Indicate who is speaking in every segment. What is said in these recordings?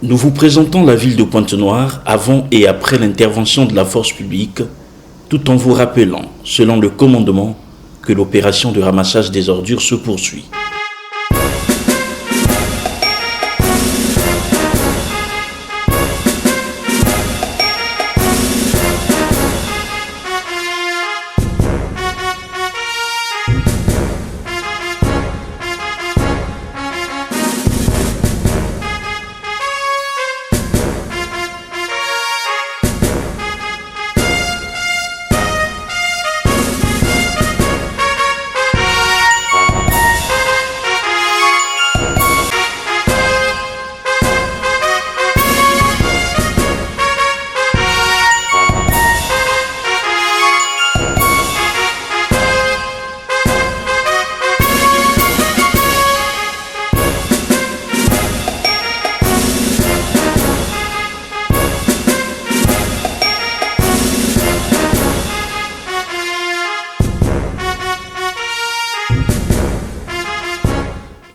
Speaker 1: Nous vous présentons la ville de Pointe-Noire avant et après l'intervention de la force publique, tout en vous rappelant, selon le commandement, que l'opération de ramassage des ordures se poursuit.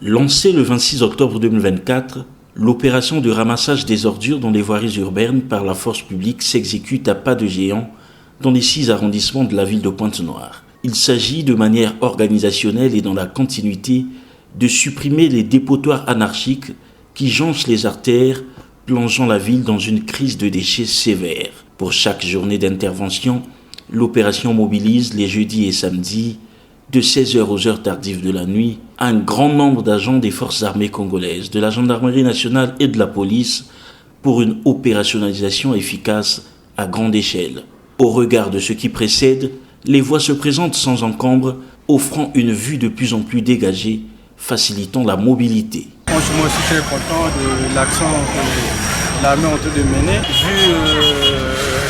Speaker 1: Lancée le 26 octobre 2024, l'opération de ramassage des ordures dans les voiries urbaines par la force publique s'exécute à pas de géant dans les 6 arrondissements de la ville de Pointe-Noire. Il s'agit de manière organisationnelle et dans la continuité de supprimer les dépotoirs anarchiques qui jonchent les artères, plongeant la ville dans une crise de déchets sévère. Pour chaque journée d'intervention, l'opération mobilise les jeudis et samedis de 16h aux heures tardives de la nuit, un grand nombre d'agents des forces armées congolaises, de la gendarmerie nationale et de la police pour une opérationnalisation efficace à grande échelle. Au regard de ce qui précède, les voies se présentent sans encombre, offrant une vue de plus en plus dégagée, facilitant la mobilité.
Speaker 2: Je suis moi aussi très content de l'action que l'armée est en train de mener, vu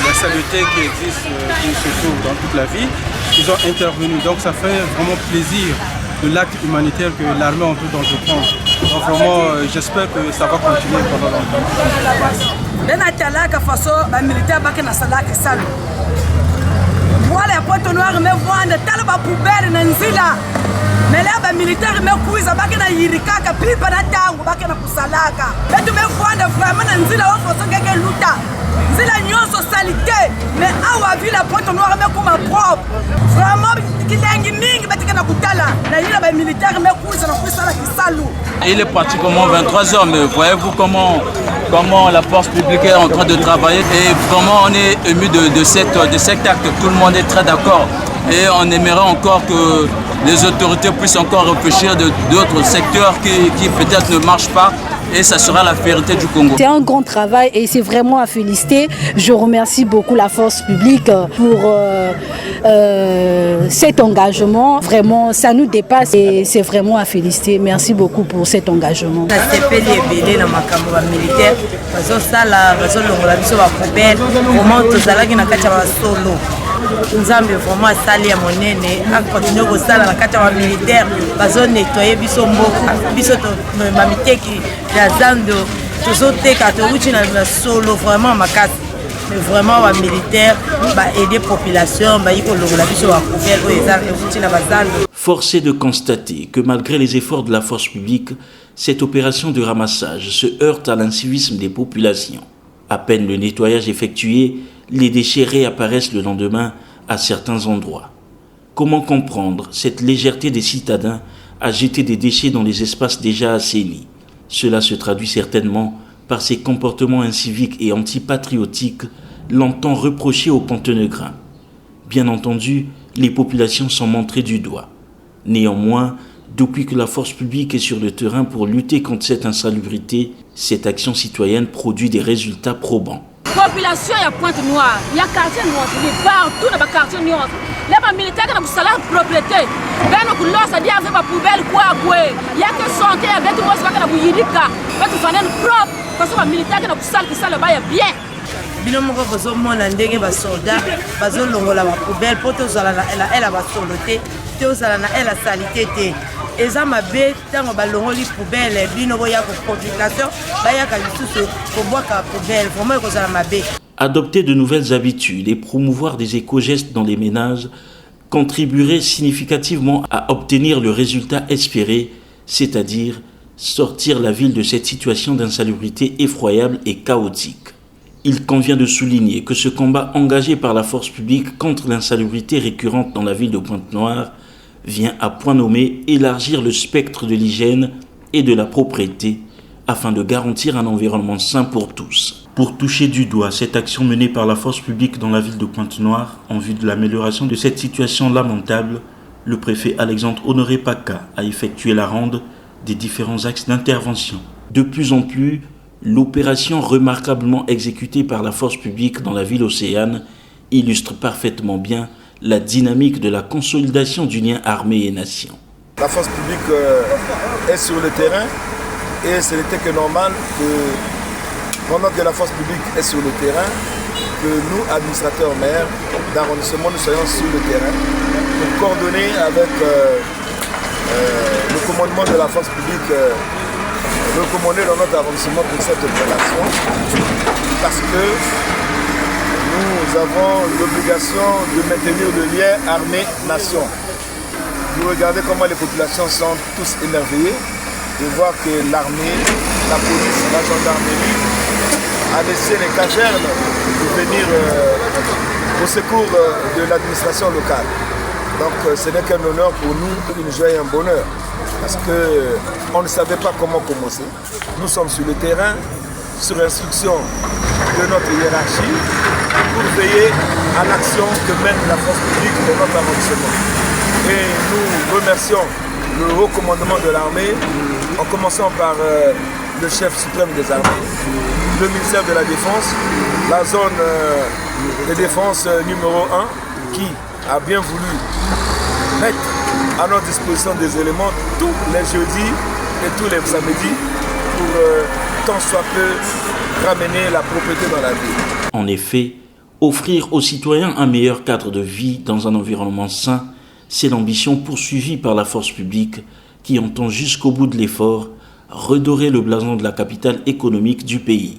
Speaker 2: l'insalubrité qui existe, qui se trouve dans toute la ville. Ils ont intervenu, donc ça fait vraiment plaisir de l'acte humanitaire que l'armée est en train d'entreprendre. Donc vraiment, j'espère que ça va continuer pendant longtemps.
Speaker 3: Voilà, Pointe-Noire me voit talba poubelle na nzila. Mais là, les militaires me kuiza bakena yirikaka pipa na tango bakena kusalaka. Mais tu me vois vraiment na nzila wa foso keke luta. Nzila nyonso salité. Mais awa ville Pointe-Noire me kuma propre. Vraiment kilengi mingi batikena kutala. Na yila ba militaires me kuiza na kuisala kisalu.
Speaker 4: Il est pratiquement 23h, mais voyez-vous comment la force publique est en train de travailler. Et vraiment, on est ému de cet acte. Tout le monde est très d'accord. Et on aimerait encore que les autorités puissent encore réfléchir d'autres secteurs qui peut-être ne marchent pas. Et ça sera la fierté du Congo.
Speaker 5: C'est un grand travail et c'est vraiment à féliciter. Je remercie beaucoup la force publique pour cet engagement. Vraiment, ça nous dépasse et c'est vraiment à féliciter. Merci beaucoup pour cet engagement.
Speaker 3: Nzambe vraiment asali ya monene akontinue kosala na kati ya militaire bazo nettoyer biso mboka biso to mamiteki ya zando tozoteka touti na solo vraiment makasi mais vraiment ba militaire ba aider population ba yiko longola biso ba couvert o ezali touti na bazando.
Speaker 1: Force est de constater que malgré les efforts de la force publique, cette opération de ramassage se heurte à l'incivisme des populations. À peine le nettoyage effectué, les déchets réapparaissent le lendemain à certains endroits. Comment comprendre cette légèreté des citadins à jeter des déchets dans les espaces déjà assainis? Cela se traduit certainement par ces comportements inciviques et antipatriotiques longtemps reprochés aux Pontenegrins. Bien entendu, les populations sont montrées du doigt. Néanmoins, depuis que la force publique est sur le terrain pour lutter contre cette insalubrité, cette action citoyenne produit des résultats probants.
Speaker 6: Population ya Pointe-Noire, ya quartier noir, partout dans le quartier noir. Les militaires qui ont salaire propriété, ben nous lorsque ça dit avec ma poubelle quoi quoi. Il y a que santé avec tout le monde qui va yirika, avec tout fanel propre parce que les militaires qui ont salaire qui ça le bail bien.
Speaker 3: Bino moko bozo mona ndenge ba soldat bazo longola ba poubelle poto zala na ela ba soloté, te zala na ela salité te. Eza mabe tango balongoli poubelle bino boya ko complication baya ka lisusu ko boka poubelle vraiment ko zala mabe.
Speaker 1: Adopter de nouvelles habitudes et promouvoir des éco-gestes dans les ménages contribuerait significativement à obtenir le résultat espéré, c'est-à-dire sortir la ville de cette situation d'insalubrité effroyable et chaotique. Il convient de souligner que ce combat engagé par la force publique contre l'insalubrité récurrente dans la ville de Pointe-Noire vient à point nommé élargir le spectre de l'hygiène et de la propreté afin de garantir un environnement sain pour tous. Pour toucher du doigt cette action menée par la force publique dans la ville de Pointe-Noire en vue de l'amélioration de cette situation lamentable, le préfet Alexandre Honoré Paca a effectué la ronde des différents axes d'intervention. De plus en plus, l'opération remarquablement exécutée par la force publique dans la ville océane illustre parfaitement bien la dynamique de la consolidation du lien armée et nation.
Speaker 7: La force publique est sur le terrain et ce n'était que normal que pendant que la force publique est sur le terrain, que nous, administrateurs maires d'arrondissement, nous soyons sur le terrain pour coordonner avec le commandement de la force publique recommandé dans notre arrondissement pour cette opération parce que nous avons l'obligation de maintenir le lien armée-nation. Vous regardez comment les populations sont tous émerveillées de voir que l'armée, la police, la gendarmerie a laissé les casernes pour venir au secours de l'administration locale. Donc ce n'est qu'un honneur pour nous, une joie et un bonheur. Parce qu'on ne savait pas comment commencer. Nous sommes sur le terrain, sur instruction de notre hiérarchie, pour veiller à l'action que mène la force publique de notre arrondissement. Et nous remercions le haut commandement de l'armée, en commençant par le chef suprême des armées, le ministère de la Défense, la zone de défense numéro 1, qui a bien voulu mettre à notre disposition des éléments tous les jeudis et tous les samedis pour tant soit peu ramener la propreté dans la ville.
Speaker 1: En effet, offrir aux citoyens un meilleur cadre de vie dans un environnement sain, c'est l'ambition poursuivie par la force publique qui entend jusqu'au bout de l'effort redorer le blason de la capitale économique du pays.